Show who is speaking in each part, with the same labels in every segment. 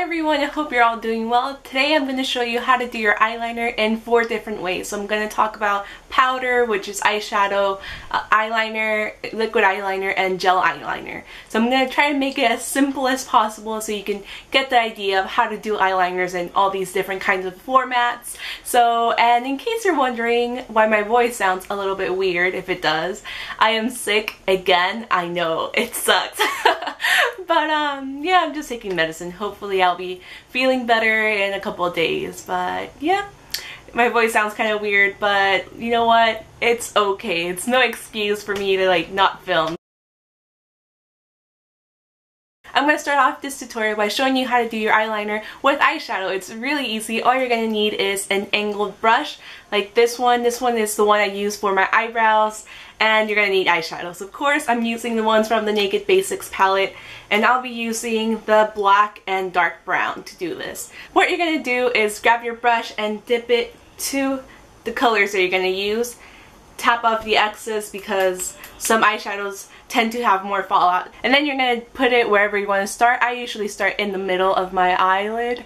Speaker 1: everyone, I hope you're all doing well. Today I'm going to show you how to do your eyeliner in 4 different ways. So I'm going to talk about powder, which is eyeshadow, eyeliner, liquid eyeliner, and gel eyeliner. So I'm going to try to make it as simple as possible so you can get the idea of how to do eyeliners in all these different kinds of formats. So, and in case you're wondering why my voice sounds a little bit weird, if it does, I am sick again. I know, it sucks. But yeah, I'm just taking medicine. Hopefully I'll be feeling better in a couple of days. But yeah, my voice sounds kind of weird, but you know what? It's okay. It's no excuse for me to not film. I'm going to start off this tutorial by showing you how to do your eyeliner with eyeshadow. It's really easy. All you're going to need is an angled brush like this one. This one is the one I use for my eyebrows, and you're going to need eyeshadows. Of course, I'm using the ones from the Naked Basics palette, and I'll be using the black and dark brown to do this. What you're going to do is grab your brush and dip it to the colors that you're going to use. Tap off the excess because some eyeshadows tend to have more fallout. And then you're going to put it wherever you want to start. I usually start in the middle of my eyelid.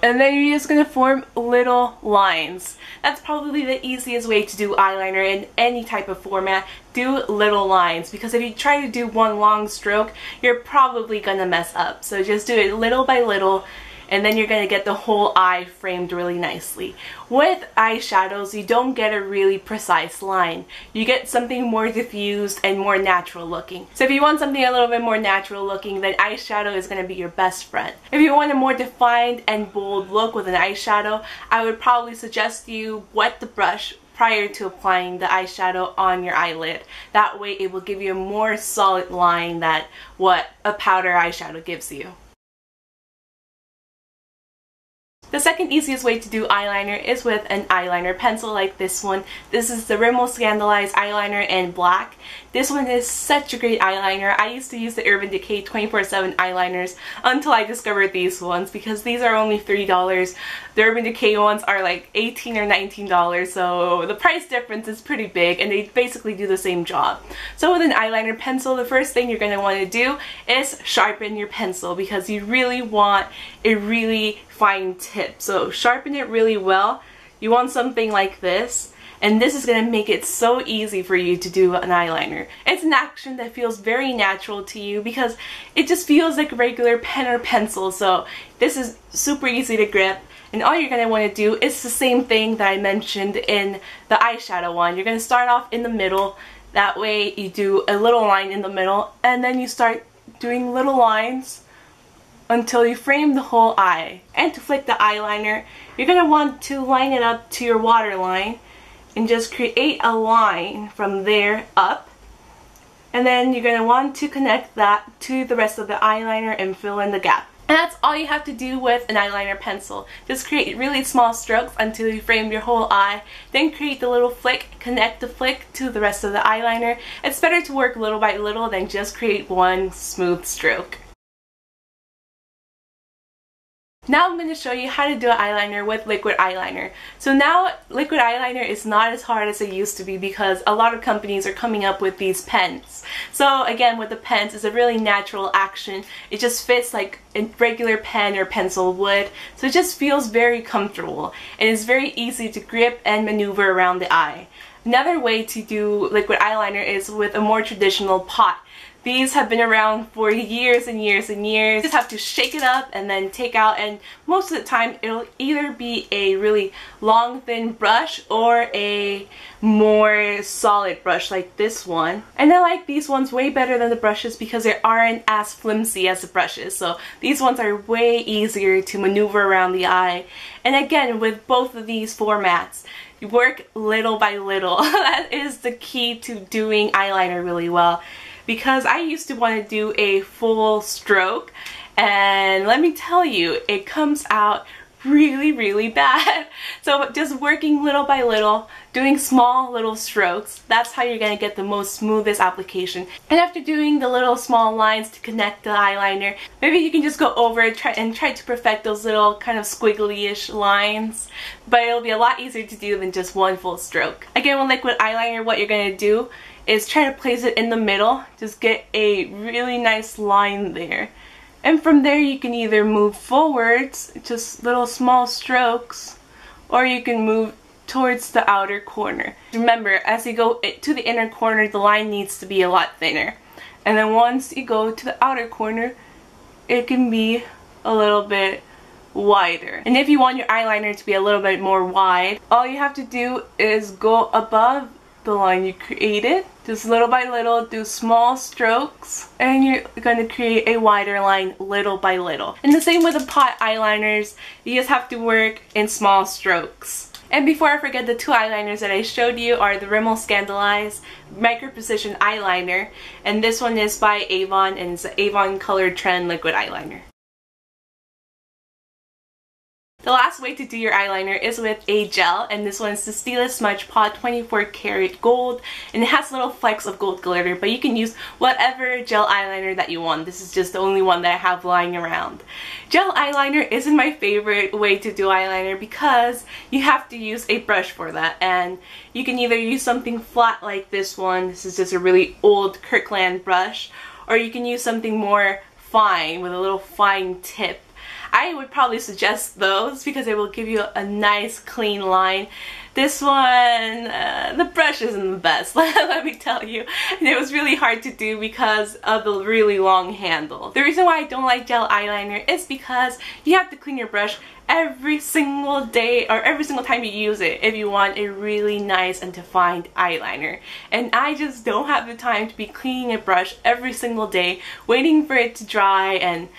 Speaker 1: And then you're just going to form little lines. That's probably the easiest way to do eyeliner in any type of format. Do little lines, because if you try to do one long stroke, you're probably going to mess up. So just do it little by little, and then you're going to get the whole eye framed really nicely. With eyeshadows, you don't get a really precise line. You get something more diffused and more natural looking. So if you want something a little bit more natural looking, then eyeshadow is going to be your best friend. If you want a more defined and bold look with an eyeshadow, I would probably suggest you wet the brush prior to applying the eyeshadow on your eyelid. That way it will give you a more solid line than what a powder eyeshadow gives you. The second easiest way to do eyeliner is with an eyeliner pencil like this one. This is the Rimmel Scandaleyes eyeliner in black. This one is such a great eyeliner. I used to use the Urban Decay 24/7 eyeliners until I discovered these ones, because these are only $3. The Urban Decay ones are like $18 or $19, so the price difference is pretty big, and they basically do the same job. So with an eyeliner pencil, the first thing you're going to want to do is sharpen your pencil, because you really want a really fine tip. So sharpen it really well. You want something like this. And this is going to make it so easy for you to do an eyeliner. It's an action that feels very natural to you because it just feels like a regular pen or pencil. So this is super easy to grip. And all you're going to want to do is the same thing that I mentioned in the eyeshadow one. You're going to start off in the middle. That way you do a little line in the middle, and then you start doing little lines until you frame the whole eye. And to flick the eyeliner, you're going to want to line it up to your waterline and just create a line from there up. And then you're going to want to connect that to the rest of the eyeliner and fill in the gap. And that's all you have to do with an eyeliner pencil. Just create really small strokes until you frame your whole eye. Then create the little flick, connect the flick to the rest of the eyeliner. It's better to work little by little than just create one smooth stroke. Now I'm going to show you how to do an eyeliner with liquid eyeliner. So now liquid eyeliner is not as hard as it used to be, because a lot of companies are coming up with these pens. So again, with the pens, it's a really natural action. It just fits like a regular pen or pencil would. So it just feels very comfortable, and it's very easy to grip and maneuver around the eye. Another way to do liquid eyeliner is with a more traditional pot. These have been around for years and years and years. You just have to shake it up and then take out, and most of the time it'll either be a really long thin brush or a more solid brush like this one. And I like these ones way better than the brushes because they aren't as flimsy as the brushes. So these ones are way easier to maneuver around the eye. And again, with both of these formats, you work little by little. That is the key to doing eyeliner really well. Because I used to want to do a full stroke, and let me tell you, it comes out really bad. So just working little by little, doing small little strokes, that's how you're going to get the most smoothest application. And after doing the little small lines to connect the eyeliner, maybe you can just go over and try to perfect those little kind of squiggly-ish lines, but it'll be a lot easier to do than just one full stroke. Again, with liquid eyeliner, what you're going to do is try to place it in the middle. Just get a really nice line there. And from there you can either move forwards, just little small strokes, or you can move towards the outer corner. Remember, as you go to the inner corner, the line needs to be a lot thinner. And then once you go to the outer corner, it can be a little bit wider. And if you want your eyeliner to be a little bit more wide, all you have to do is go above the line you created, just little by little, do small strokes, and you're going to create a wider line little by little. And the same with the pot eyeliners, you just have to work in small strokes. And before I forget, the two eyeliners that I showed you are the Rimmel Scandaleyes Micro Precision Eyeliner, and this one is by Avon, and it's the Avon Colortrend Liquid Eyeliner. The last way to do your eyeliner is with a gel, and this one is the Stila Smudge Pot 24 karat gold, and it has little flecks of gold glitter, but you can use whatever gel eyeliner that you want. This is just the only one that I have lying around. Gel eyeliner isn't my favorite way to do eyeliner because you have to use a brush for that, and you can either use something flat like this one. This is just a really old Kirkland brush, or you can use something more fine with a little fine tip. I would probably suggest those because it will give you a nice clean line. This one, the brush isn't the best, let me tell you. And it was really hard to do because of the really long handle. The reason why I don't like gel eyeliner is because you have to clean your brush every single day or every single time you use it if you want a really nice and defined eyeliner. And I just don't have the time to be cleaning a brush every single day, waiting for it to dry, and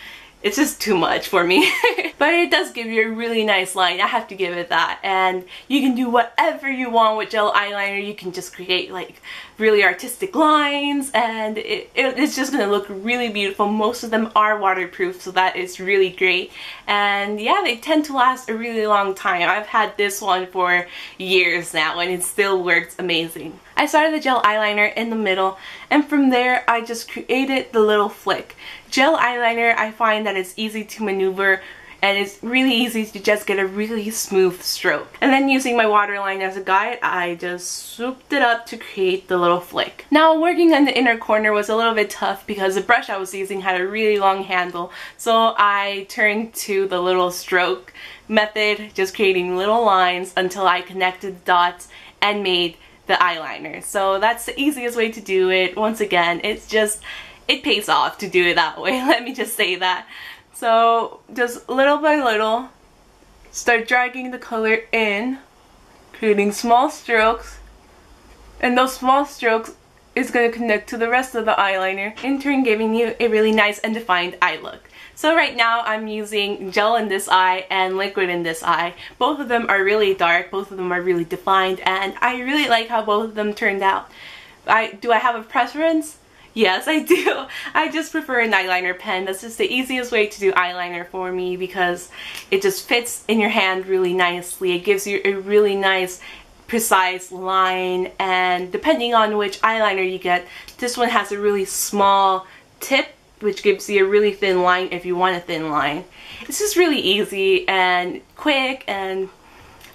Speaker 1: it's just too much for me. But it does give you a really nice line, I have to give it that. And you can do whatever you want with gel eyeliner. You can just create like really artistic lines, and it's just gonna look really beautiful. Most of them are waterproof, so that is really great. And yeah, they tend to last a really long time. I've had this one for years now and it still works amazing. I started the gel eyeliner in the middle, and from there I just created the little flick. Gel eyeliner, I find that it's easy to maneuver and it's really easy to just get a really smooth stroke. And then using my waterline as a guide, I just swooped it up to create the little flick. Now working on the inner corner was a little bit tough because the brush I was using had a really long handle, so I turned to the little stroke method, just creating little lines until I connected the dots and made the eyeliner. So that's the easiest way to do it. Once again, it pays off to do it that way, let me just say that. So just little by little, start dragging the color in, creating small strokes, and those small strokes is going to connect to the rest of the eyeliner, in turn giving you a really nice and defined eye look. So right now I'm using gel in this eye and liquid in this eye. Both of them are really dark, both of them are really defined, and I really like how both of them turned out. Do I have a preference? Yes, I do. I just prefer an eyeliner pen. That's just the easiest way to do eyeliner for me because it just fits in your hand really nicely. It gives you a really nice precise line, and depending on which eyeliner you get, this one has a really small tip which gives you a really thin line if you want a thin line. It's just really easy and quick, and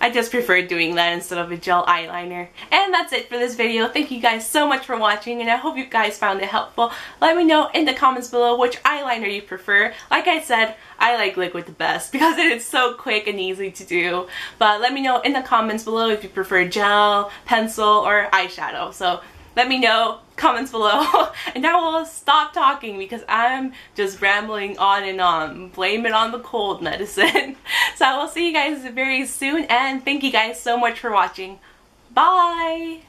Speaker 1: I just prefer doing that instead of a gel eyeliner. And that's it for this video. Thank you guys so much for watching, and I hope you guys found it helpful. Let me know in the comments below which eyeliner you prefer. Like I said, I like liquid the best because it is so quick and easy to do. But let me know in the comments below if you prefer gel, pencil, or eyeshadow. So let me know, comments below. And now we'll stop talking because I'm just rambling on and on. Blame it on the cold medicine. So I will see you guys very soon, and thank you guys so much for watching. Bye!